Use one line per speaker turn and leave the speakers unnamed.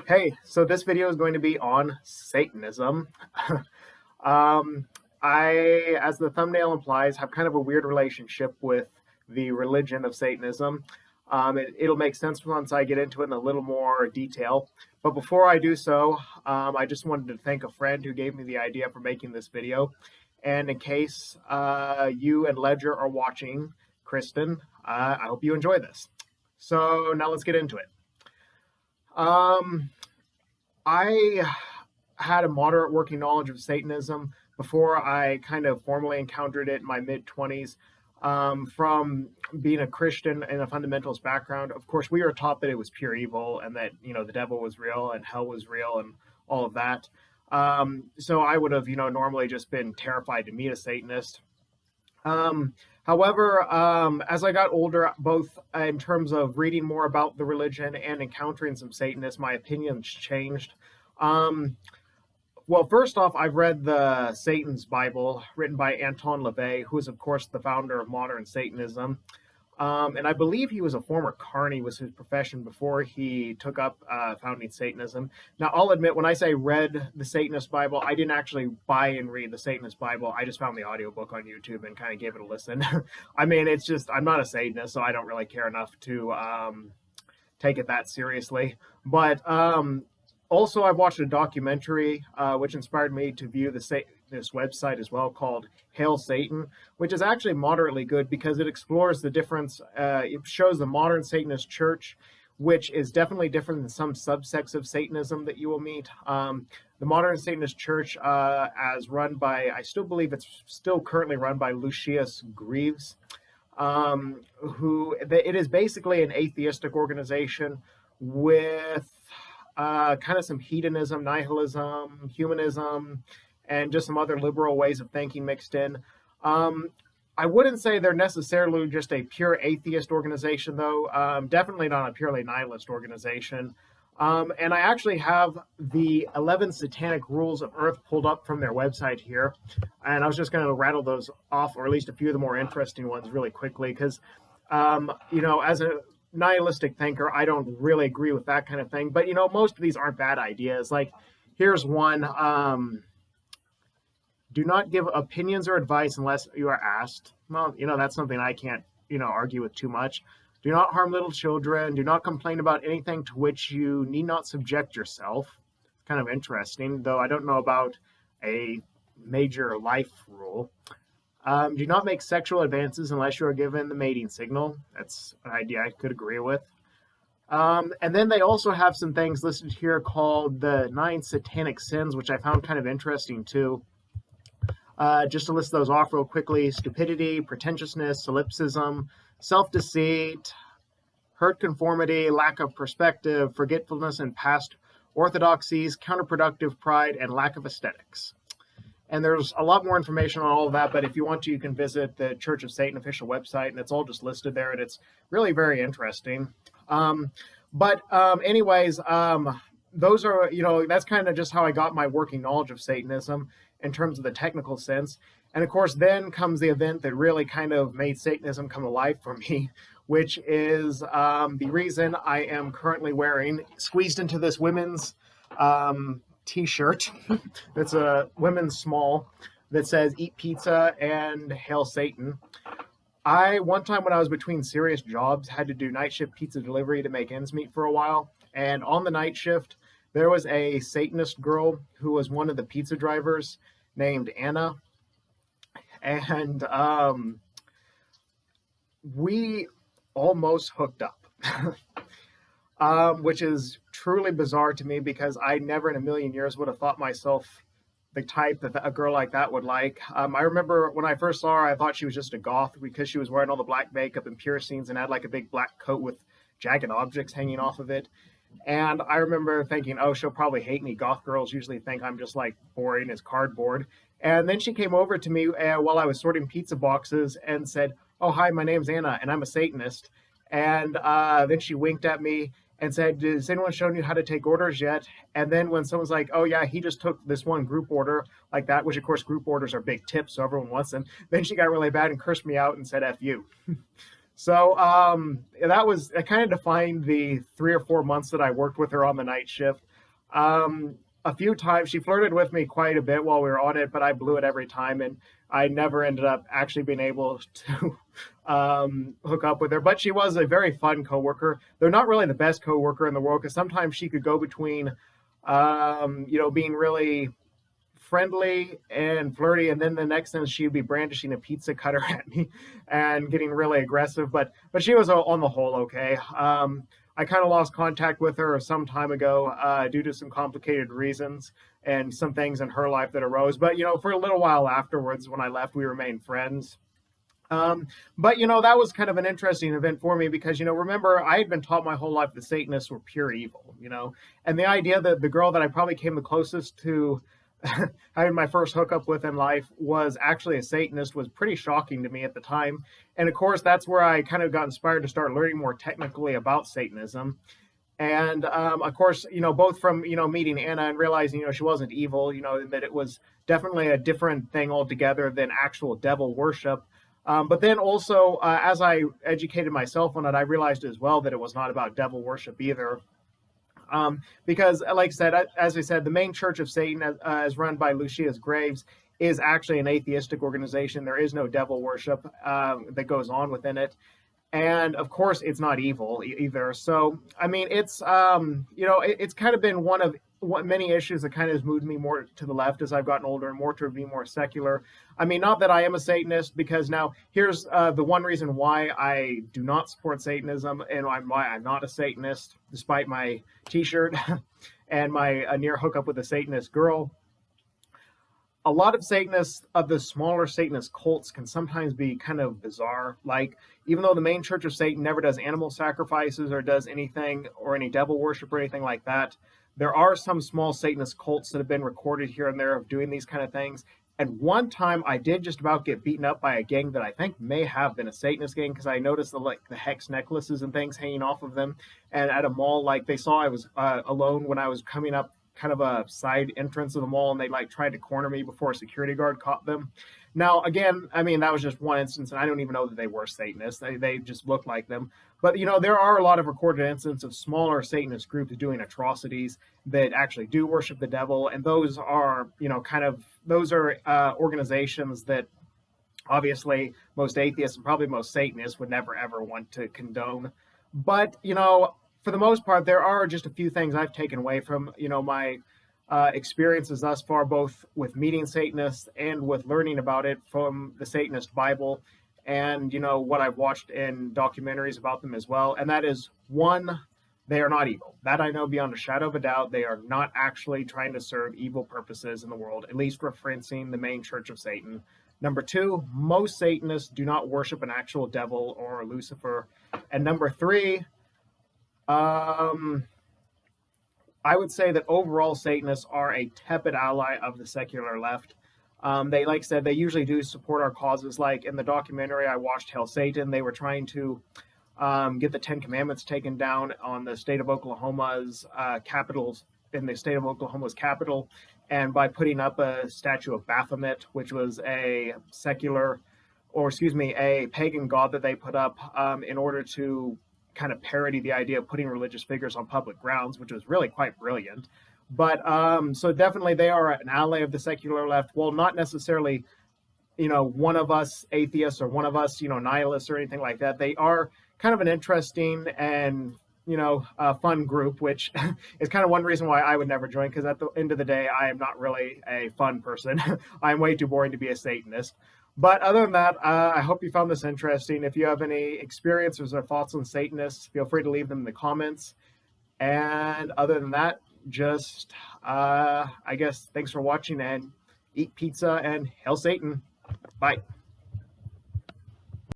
Hey, so this video is going to be on Satanism. um, I, as the thumbnail implies, have kind of a weird relationship with the religion of Satanism. It'll make sense once I get into it in a little more detail. But before I do so, I just wanted to thank a friend who gave me the idea for making this video. And in case you and Ledger are watching, Kristen, I hope you enjoy this. So now let's get into it. Um, I had a moderate working knowledge of Satanism before I kind of formally encountered it in my mid 20s. From being a Christian in a fundamentalist background, of course, we were taught that it was pure evil and that, the devil was real and hell was real and all of that. So I would have, normally just been terrified to meet a Satanist. However, as I got older, both in terms of reading more about the religion and encountering some Satanists, my opinions changed. Um, well, first off, I've read the Satan's Bible, written by Anton LaVey, who is, of course, the founder of modern Satanism. And I believe he was a former carny, was his profession before he took up founding Satanism. Now, I'll admit, when I say read the Satanist Bible, I didn't actually buy and read the Satanist Bible. I just found the audiobook on YouTube and kind of gave it a listen. I mean, it's just, I'm not a Satanist, so I don't really care enough to take it that seriously. But also, I've watched a documentary which inspired me to view this website as well, called Hail Satan, which is actually moderately good because it explores the difference. It shows the modern Satanist church, which is definitely different than some subsects of Satanism that you will meet. The modern Satanist church, as run by, I still believe it's still currently run by Lucius Greaves, it is basically an atheistic organization with kind of some hedonism, nihilism, humanism, and just some other liberal ways of thinking mixed in. I wouldn't say they're necessarily just a pure atheist organization, though. Definitely not a purely nihilist organization. And I actually have the 11 Satanic Rules of Earth pulled up from their website here. And I was just going to rattle those off, or at least a few of the more interesting ones really quickly, because, as a nihilistic thinker, I don't really agree with that kind of thing. But, most of these aren't bad ideas. Like, here's one. Do not give opinions or advice unless you are asked. Well, that's something I can't, argue with too much. Do not harm little children. Do not complain about anything to which you need not subject yourself. It's kind of interesting, though I don't know about a major life rule. Do not make sexual advances unless you are given the mating signal. That's an idea I could agree with. And then they also have some things listed here called the 9 Satanic Sins, which I found kind of interesting too. Just to list those off real quickly: stupidity, pretentiousness, solipsism, self-deceit, hurt conformity, lack of perspective, forgetfulness and past orthodoxies, counterproductive pride, and lack of aesthetics. And there's a lot more information on all of that, but if you want to, you can visit the Church of Satan official website, and it's all just listed there, and it's really very interesting. Anyways, those are, that's kind of just how I got my working knowledge of Satanism in terms of the technical sense. And of course, then comes the event that really kind of made Satanism come alive for me, which is the reason I am currently wearing, squeezed into this women's t-shirt. That's a women's small that says "Eat Pizza" and "Hail Satan." One time when I was between serious jobs, had to do night shift pizza delivery to make ends meet for a while. And on the night shift, there was a Satanist girl who was one of the pizza drivers named Anna. And we almost hooked up, which is truly bizarre to me because I never in a million years would have thought myself the type that a girl like that would like. I remember when I first saw her, I thought she was just a goth because she was wearing all the black makeup and piercings and had like a big black coat with jagged objects hanging off of it. And I remember thinking, oh, she'll probably hate me. Goth girls usually think I'm just like boring as cardboard. And then she came over to me while I was sorting pizza boxes and said, "Oh, hi, my name's Anna, and I'm a Satanist." And then she winked at me and said, "Has anyone shown you how to take orders yet?" And then when someone's like, "Oh, yeah, he just took this one group order like that," which, of course, group orders are big tips, so everyone wants them. Then she got really bad and cursed me out and said, "F you." So that kind of defined the 3 or 4 months that I worked with her on the night shift. A few times she flirted with me quite a bit while we were on it, but I blew it every time, and I never ended up actually being able to hook up with her. But she was a very fun coworker. They're not really the best coworker in the world because sometimes she could go between, being really friendly and flirty, and then the next thing she'd be brandishing a pizza cutter at me and getting really aggressive. But she was on the whole okay. I kind of lost contact with her some time ago due to some complicated reasons and some things in her life that arose. But for a little while afterwards, when I left, we remained friends. But that was kind of an interesting event for me because remember, I had been taught my whole life that Satanists were pure evil, and the idea that the girl that I probably came the closest to having my first hookup with in life was actually a Satanist was pretty shocking to me at the time. And of course, that's where I kind of got inspired to start learning more technically about Satanism. And of course, both from meeting Anna and realizing she wasn't evil, that it was definitely a different thing altogether than actual devil worship. But then also, as I educated myself on it, I realized as well that it was not about devil worship either. Because, like I said, as I said, the main Church of Satan, as run by Lucius Graves, is actually an atheistic organization. There is no devil worship that goes on within it. And of course, it's not evil either. So, I mean, it's it's kind of been one of many issues that kind of has moved me more to the left as I've gotten older and more to be more secular. I mean, not that I am a Satanist, because now here's the one reason why I do not support Satanism and why I'm not a Satanist, despite my T-shirt and my near hookup with a Satanist girl. A lot of Satanists, of the smaller Satanist cults, can sometimes be kind of bizarre. Like, even though the main Church of Satan never does animal sacrifices or does anything or any devil worship or anything like that, there are some small Satanist cults that have been recorded here and there of doing these kind of things. And one time I did just about get beaten up by a gang that I think may have been a Satanist gang, because I noticed the hex necklaces and things hanging off of them. And at a mall, like, they saw I was alone when I was coming up kind of a side entrance of the mall, and they tried to corner me before a security guard caught them. Now, again, I mean, that was just one instance, and I don't even know that they were Satanists. They just looked like them. But, there are a lot of recorded instances of smaller Satanist groups doing atrocities that actually do worship the devil. And those are, organizations that obviously most atheists and probably most Satanists would never, ever want to condone. But, for the most part, there are just a few things I've taken away from, my experiences thus far, both with meeting Satanists and with learning about it from the Satanist Bible, and what I've watched in documentaries about them as well. And that is, one, they are not evil. That I know beyond a shadow of a doubt. They are not actually trying to serve evil purposes in the world, at least referencing the main Church of Satan. Number two, most Satanists do not worship an actual devil or Lucifer. And number three, I would say that overall Satanists are a tepid ally of the secular left. They, like I said, they usually do support our causes. Like in the documentary I watched, Hail Satan, they were trying to get the Ten Commandments taken down on the state of Oklahoma's capitals, in the state of Oklahoma's capital, and by putting up a statue of Baphomet, which was a pagan god that they put up in order to kind of parody the idea of putting religious figures on public grounds, which was really quite brilliant. But so definitely they are an ally of the secular left. Well, not necessarily, one of us atheists or one of us, nihilists or anything like that. They are kind of an interesting and, fun group, which is kind of one reason why I would never join, because at the end of the day, I am not really a fun person. I'm way too boring to be a Satanist. But other than that, I hope you found this interesting. If you have any experiences or thoughts on Satanists, feel free to leave them in the comments. And other than that, just, I guess, thanks for watching, and eat pizza and hail Satan. Bye.